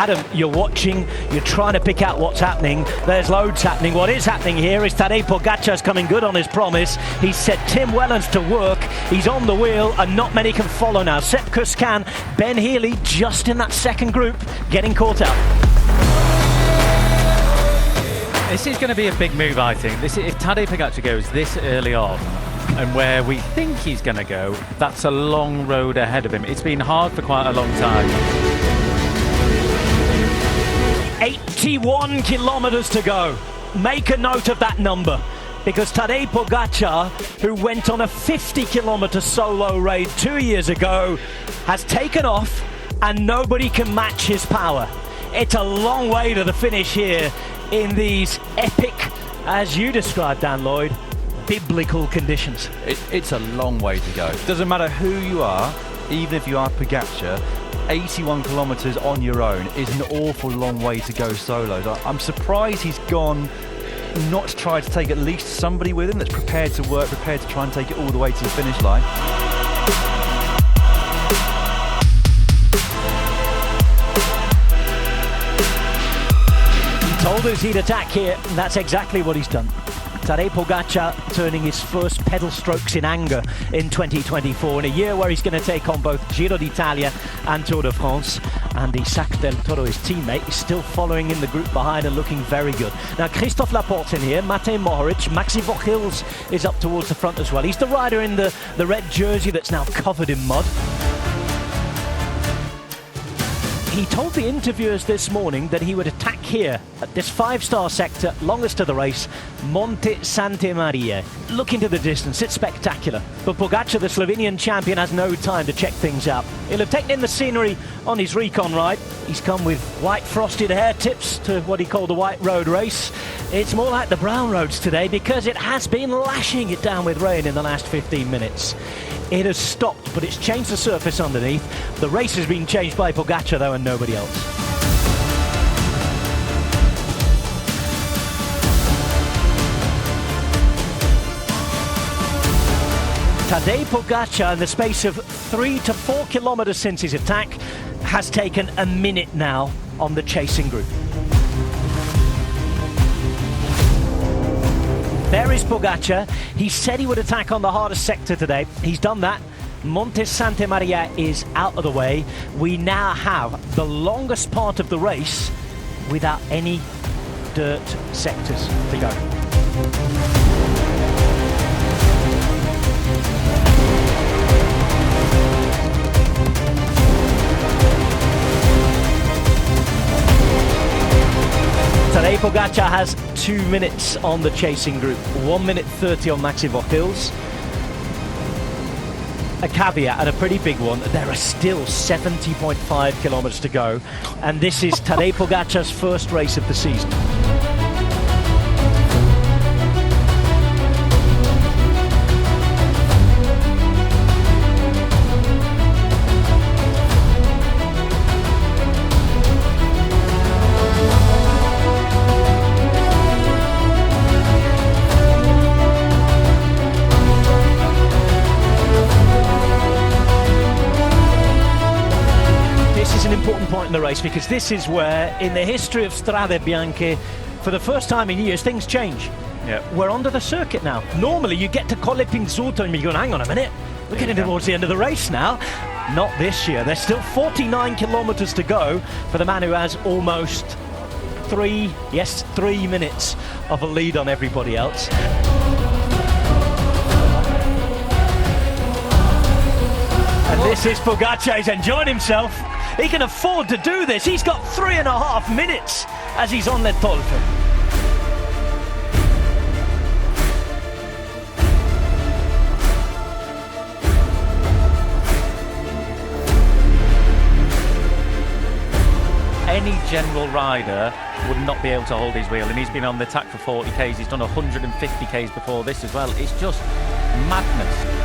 Adam, you're watching, you're trying to pick out what's happening. There's loads happening. What is happening here is Tadej Pogačar's coming good on his promise. He's set Tim Wellens to work. He's on the wheel, and not many can follow now. Sepp Kuss-Can, Ben Healy just in that second group, getting caught out. This is going to be a big move, I think. If Tadej Pogačar goes this early on, and where we think he's going to go, that's a long road ahead of him. It's been hard for quite a long time. 81 kilometers to go. Make a note of that number, because Tadej Pogačar, who went on a 50-kilometer solo raid 2 years ago, has taken off, and nobody can match his power. It's a long way to the finish here in these epic, as you described, Dan Lloyd, biblical conditions. It's a long way to go. Doesn't matter who you are, even if you are Pogačar, 81 kilometres on your own is an awful long way to go solos. I'm surprised he's gone not to try to take at least somebody with him that's prepared to work, prepared to try and take it all the way to the finish line. He told us he'd attack here, and that's exactly what he's done. Tadej Pogačar turning his first pedal strokes in anger in 2024, in a year where he's going to take on both Giro d'Italia and Tour de France. And Isaac del Toro, his teammate, is still following in the group behind and looking very good. Now, Christophe Laporte's in here, Matej Mohoric, Maxi Vochils is up towards the front as well. He's the rider in the red jersey that's now covered in mud. He told the interviewers this morning that he would attack here at this 5-star sector, longest of the race, Monte Santa Maria. Look into the distance, it's spectacular. But Pogačar, the Slovenian champion, has no time to check things out. He'll have taken in the scenery on his recon ride. He's come with white frosted hair tips to what he called the white road race. It's more like the brown roads today, because it has been lashing it down with rain in the last 15 minutes. It has stopped, but it's changed the surface underneath. The race has been changed by Pogačar, though, and nobody else. Tadej Pogačar, in the space of 3 to 4 kilometers since his attack, has taken a minute now on the chasing group. There is Pogačar. He said he would attack on the hardest sector today. He's done that. Monte Santa Maria is out of the way. We now have the longest part of the race without any dirt sectors to go. Tadej Pogačar has 2 minutes on the chasing group, 1 minute 30 on Maxi Vochils. A caveat, and a pretty big one, there are still 70.5 kilometers to go, and this is Tadej Pogačar's first race of the season. An important point in the race, because this is where, in the history of Strade Bianche, for the first time in years, things change. Yeah. We're onto the circuit now. Normally you get to Colle Pinzuto and you're going, hang on a minute, we're getting towards the end of the race now. Not this year. There's still 49 kilometers to go for the man who has almost 3 minutes of a lead on everybody else. And this is Pogačar. He's enjoying himself. He can afford to do this. He's got 3.5 minutes as he's on Le Tolfe. Any general rider would not be able to hold his wheel, and he's been on the attack for 40 k's. He's done 150 k's before this as well. It's just madness.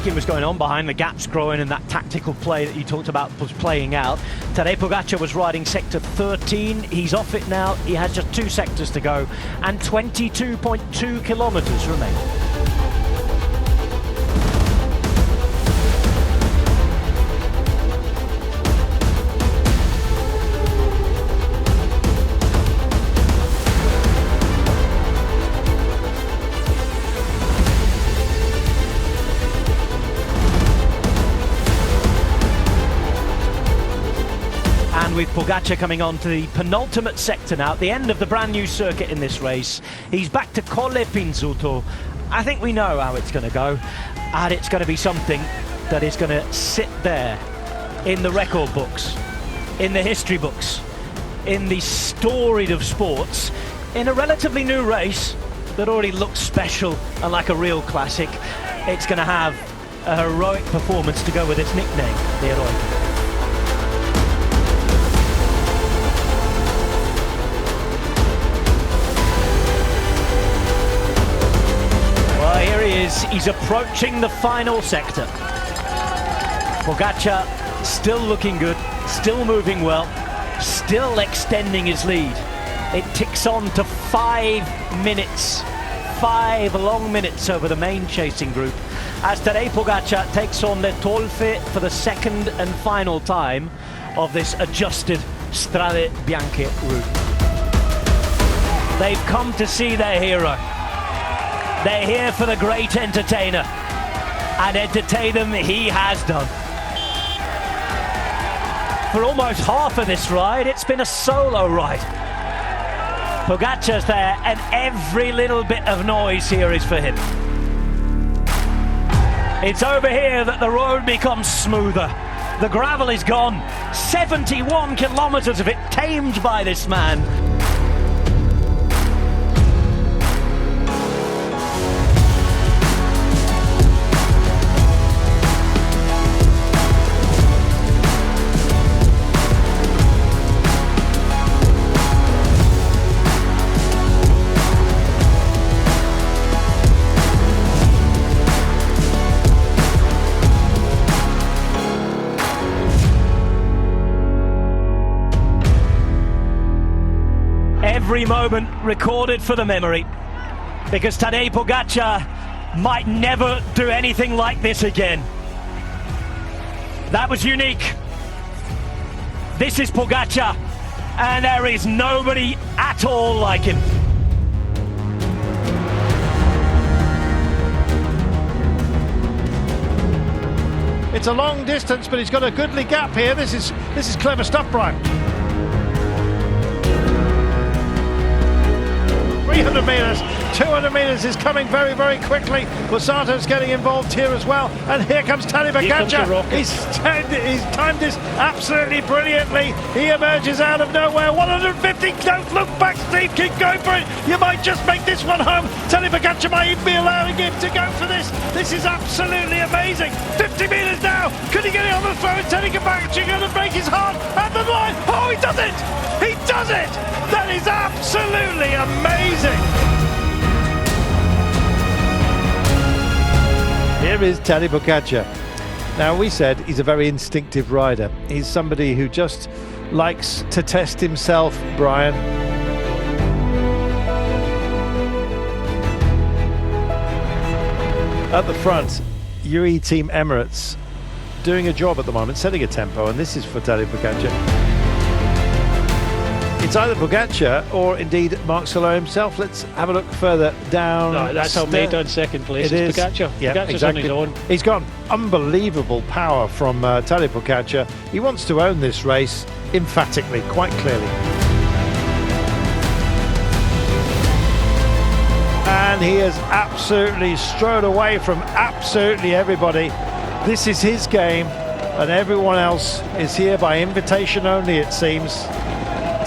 attacking was going on behind, the gaps growing, and that tactical play that you talked about was playing out. Tadej Pogačar was riding sector 13. He's off it now. He has just 2 sectors to go and 22.2 kilometers remain. With Pogačar coming on to the penultimate sector now, at the end of the brand new circuit in this race. He's back to Colle Pinzuto. I think we know how it's going to go, and it's going to be something that is going to sit there in the record books, in the history books, in the storied of sports, in a relatively new race that already looks special and like a real classic. It's going to have a heroic performance to go with its nickname, the Heroic. He's approaching the final sector. Pogačar still looking good, still moving well, still extending his lead. It ticks on to 5 minutes, 5 long minutes over the main chasing group, as Tadej Pogačar takes on Le Tolfe for the second and final time of this adjusted Strade Bianche route. They've come to see their hero. They're here for the great entertainer, and entertain them he has done. For almost half of this ride, it's been a solo ride. Pogačar's there, and every little bit of noise here is for him. It's over here that the road becomes smoother. The gravel is gone. 71 kilometers of it tamed by this man. Every moment recorded for the memory, because Tadej Pogačar might never do anything like this again. That was unique. This is Pogačar, and there is nobody at all like him. It's a long distance, but he's got a goodly gap here. This is clever stuff, Brian. 300 metres, 200 metres is coming very, very quickly. Busato's getting involved here as well. And here comes Tadej Pogačar. He's timed this absolutely brilliantly. He emerges out of nowhere. 150, don't look back, Steve, keep going for it. You might just make this one home. Tadej Pogačar might even be allowing him to go for this. This is absolutely amazing. 50 metres now. Could he get it on the throw? Tadej Pogačar going to break his heart at the line. Oh, he does it! He does it! That is absolutely amazing. Here is Tadej Pogačar. Now, we said he's a very instinctive rider. He's somebody who just likes to test himself, Brian. At the front, UAE Team Emirates doing a job at the moment, setting a tempo, and this is for Tadej Pogačar. It's either Pogačar or indeed Marc Soler himself. Let's have a look further down. No, that's how made on second place. It's Pogačar. Yeah, Pogačar's exactly. on his own. He's got unbelievable power from Tadej Pogačar. He wants to own this race emphatically, quite clearly. And he has absolutely strode away from absolutely everybody. This is his game, and everyone else is here by invitation only, it seems.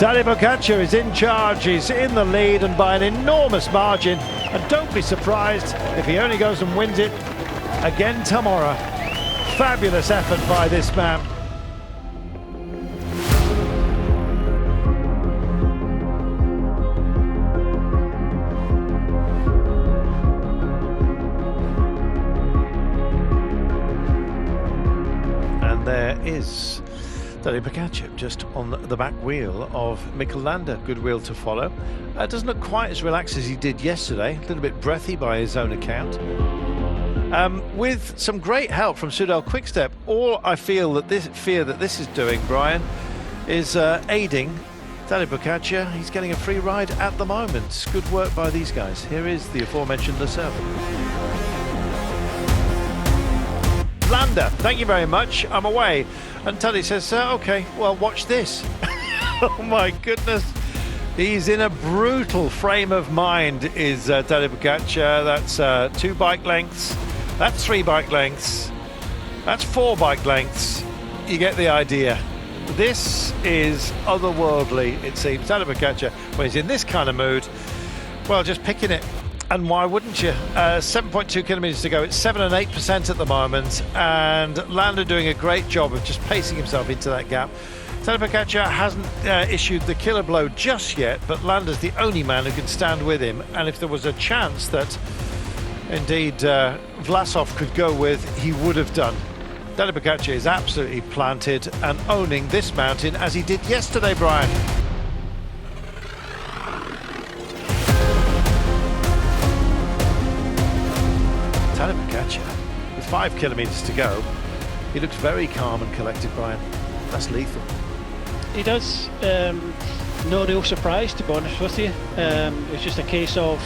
Tadej Pogačar is in charge, he's in the lead, and by an enormous margin. And don't be surprised if he only goes and wins it again tomorrow. Fabulous effort by this man. is Tadej Pogačar just on the back wheel of Mikel Landa. Good wheel to follow. Doesn't look quite as relaxed as he did yesterday. A little bit breathy by his own account. With some great help from Soudal Quickstep. All I feel that this is doing, Brian, is aiding Tadej Pogačar. He's getting a free ride at the moment. Good work by these guys. Here is the aforementioned Lascelles. Landa, thank you very much. I'm away. And Tadej says, okay, well, watch this. Oh my goodness. He's in a brutal frame of mind, is Tadej Pogačar. That's 2 bike lengths. That's 3 bike lengths. That's 4 bike lengths. You get the idea. This is otherworldly, it seems. Tadej Pogačar, when he's in this kind of mood, well, just picking it. And why wouldn't you? 7.2 kilometres to go. It's 7 and 8% at the moment. And Landa doing a great job of just pacing himself into that gap. Tadej Pogačar hasn't issued the killer blow just yet, but Landa's the only man who can stand with him. And if there was a chance that indeed Vlasov could go with, he would have done. Tadej Pogačar is absolutely planted and owning this mountain as he did yesterday, Brian. Tadej Pogačar, with 5 kilometres to go, he looks very calm and collected, Brian. That's lethal. He does. No real surprise, to be honest with you. It's just a case of,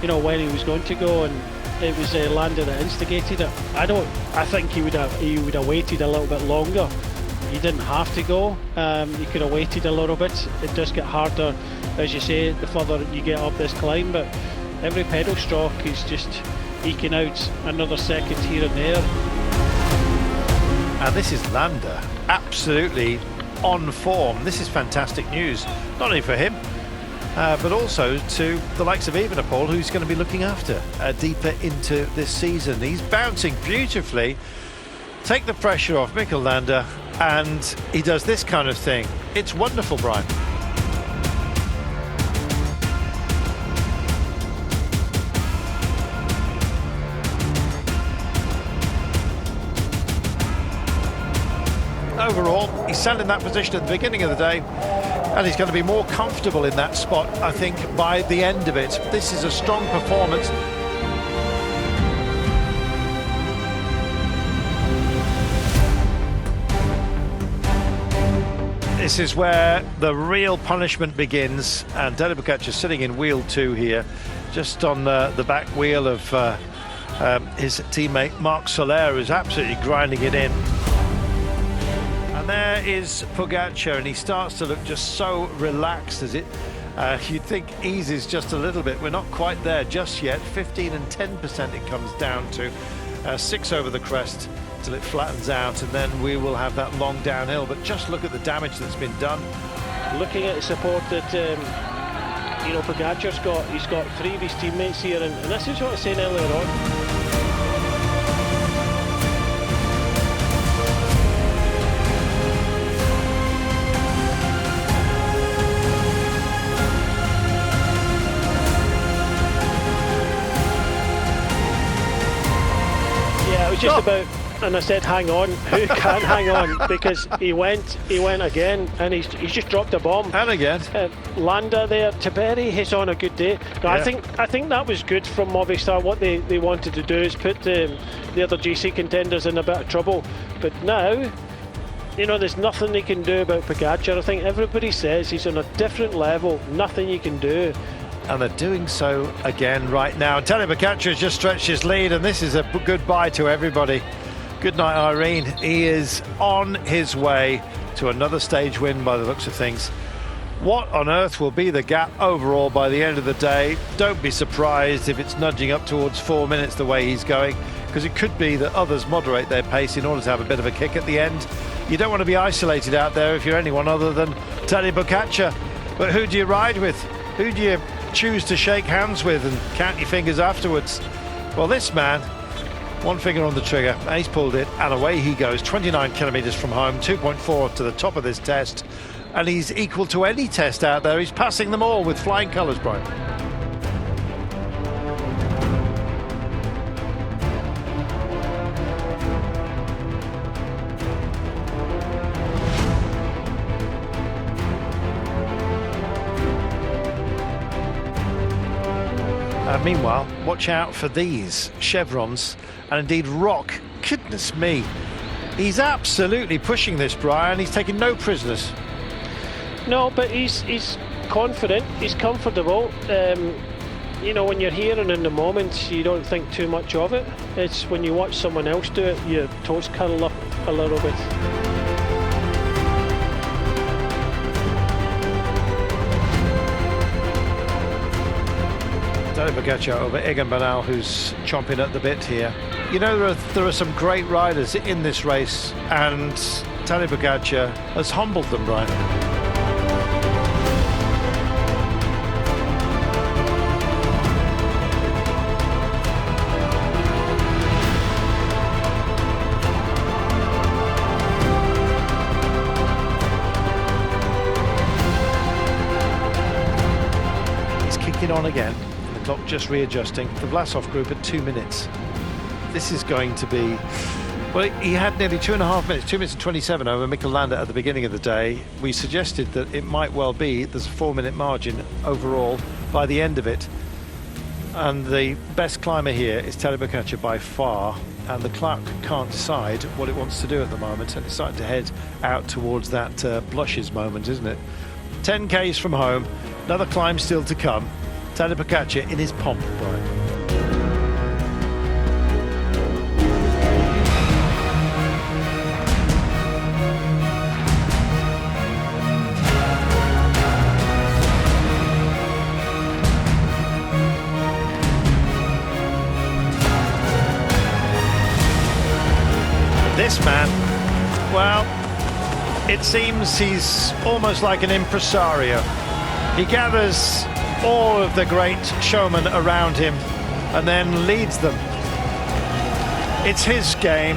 when he was going to go, and it was Landa that instigated it. I think he would have waited a little bit longer. He didn't have to go. He could have waited a little bit. It does get harder, as you say, the further you get up this climb, but every pedal stroke is just eking out another second here and there. And this is Landa, absolutely on form. This is fantastic news, not only for him, but also to the likes of Evenepoel, who's going to be looking after deeper into this season. He's bouncing beautifully, take the pressure off Mikel Landa, and he does this kind of thing. It's wonderful, Brian. Overall, he's sat in that position at the beginning of the day, and he's going to be more comfortable in that spot, I think, by the end of it. This is a strong performance. This is where the real punishment begins, and Tadej Pogačar sitting in wheel 2 here, just on the back wheel of his teammate Marc Soler, who's absolutely grinding it in. There is Pogačar, and he starts to look just so relaxed as it. You'd think eases just a little bit. We're not quite there just yet. 15 and 10% it comes down to. 6 over the crest till it flattens out, and then we will have that long downhill. But just look at the damage that's been done. Looking at the support that Pogačar's got, he's got 3 of his teammates here, and this is what I was saying earlier on. Just about, and I said hang on. Who can't hang on? Because he went again, and he's just dropped a bomb. And again, Landa there. Tiberi, he's on a good day. Yeah. I think that was good from Movistar. What they wanted to do is put the other GC contenders in a bit of trouble. But now, there's nothing they can do about Pogačar. I think everybody says he's on a different level. Nothing you can do. And they're doing so again right now. Tadej Pogačar has just stretched his lead, and this is a goodbye to everybody. Good night, Irene. He is on his way to another stage win by the looks of things. What on earth will be the gap overall by the end of the day? Don't be surprised if it's nudging up towards 4 minutes the way he's going, because it could be that others moderate their pace in order to have a bit of a kick at the end. You don't want to be isolated out there if you're anyone other than Tadej Pogačar. But who do you ride with? Who do you choose to shake hands with and count your fingers afterwards? Well, this man, one finger on the trigger, and he's pulled it, and away he goes. 29 kilometres from home, 2.4 to the top of this test, and he's equal to any test out there. He's passing them all with flying colours, Brian. Meanwhile, watch out for these chevrons and indeed Rock. Goodness me, he's absolutely pushing this, Brian. He's taking no prisoners. No, but he's confident, he's comfortable. You know, when you're here and in the moment, you don't think too much of it. It's when you watch someone else do it, your toes curl up a little bit. Tadej Pogačar over Egan Bernal, who's chomping at the bit here. You know, there are some great riders in this race, and Tadej Pogačar has humbled them, Brian. He's kicking on again. The clock just readjusting. The Vlasov group at 2 minutes. This is going to be, well, he had nearly 2.5 minutes, 2 minutes and 27 over Mikkel Landa at the beginning of the day. We suggested that it might well be there's a 4-minute margin overall by the end of it. And the best climber here is Tadej Pogačar by far, and the clock can't decide what it wants to do at the moment, and it's starting to head out towards that blushes moment, isn't it? 10 Ks from home, another climb still to come. Tadej Pogačar in his pomp, Brian. This man, well, it seems he's almost like an impresario. He gathers all of the great showmen around him and then leads them. It's his game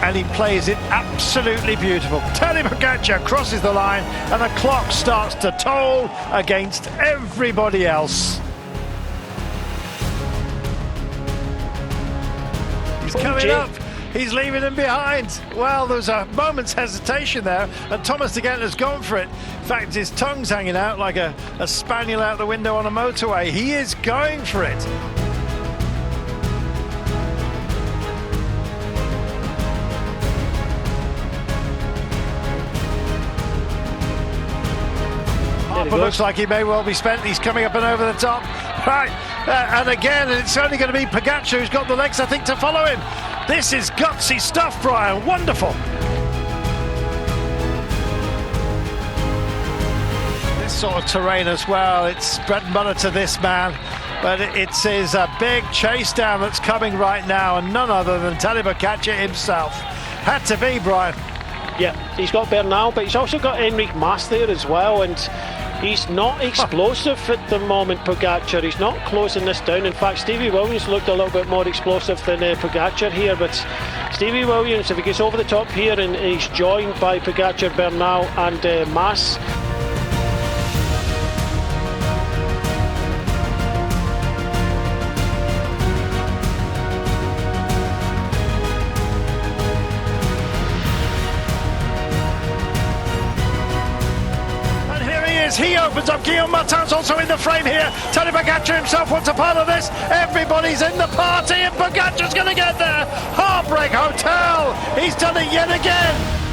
and he plays it absolutely beautiful. Tadej Pogačar crosses the line and the clock starts to toll against everybody else. He's coming up. He's leaving him behind. Well, there's a moment's hesitation there, and Thomas de Gent has gone for it. In fact, his tongue's hanging out like a spaniel out the window on a motorway. He is going for it. Harper looks like he may well be spent. He's coming up and over the top. Right, and again, it's only going to be Pogačar who's got the legs, I think, to follow him. This is gutsy stuff, Brian. Wonderful. This sort of terrain as well, it's bread and butter to this man. But it is a big chase down that's coming right now, and none other than Tadej Pogačar himself. Had to be, Brian. Yeah, he's got Bernal, but he's also got Enric Mas there as well, and he's not explosive at the moment, Pogačar. He's not closing this down. In fact, Stevie Williams looked a little bit more explosive than Pogačar here, but Stevie Williams, if he gets over the top here and he's joined by Pogačar, Bernal and Mas. He opens up. Guillaume Martin's also in the frame here. Tadej Pogačar himself wants a part of this. Everybody's in the party and Pogačar's going to get there. Heartbreak Hotel. He's done it yet again.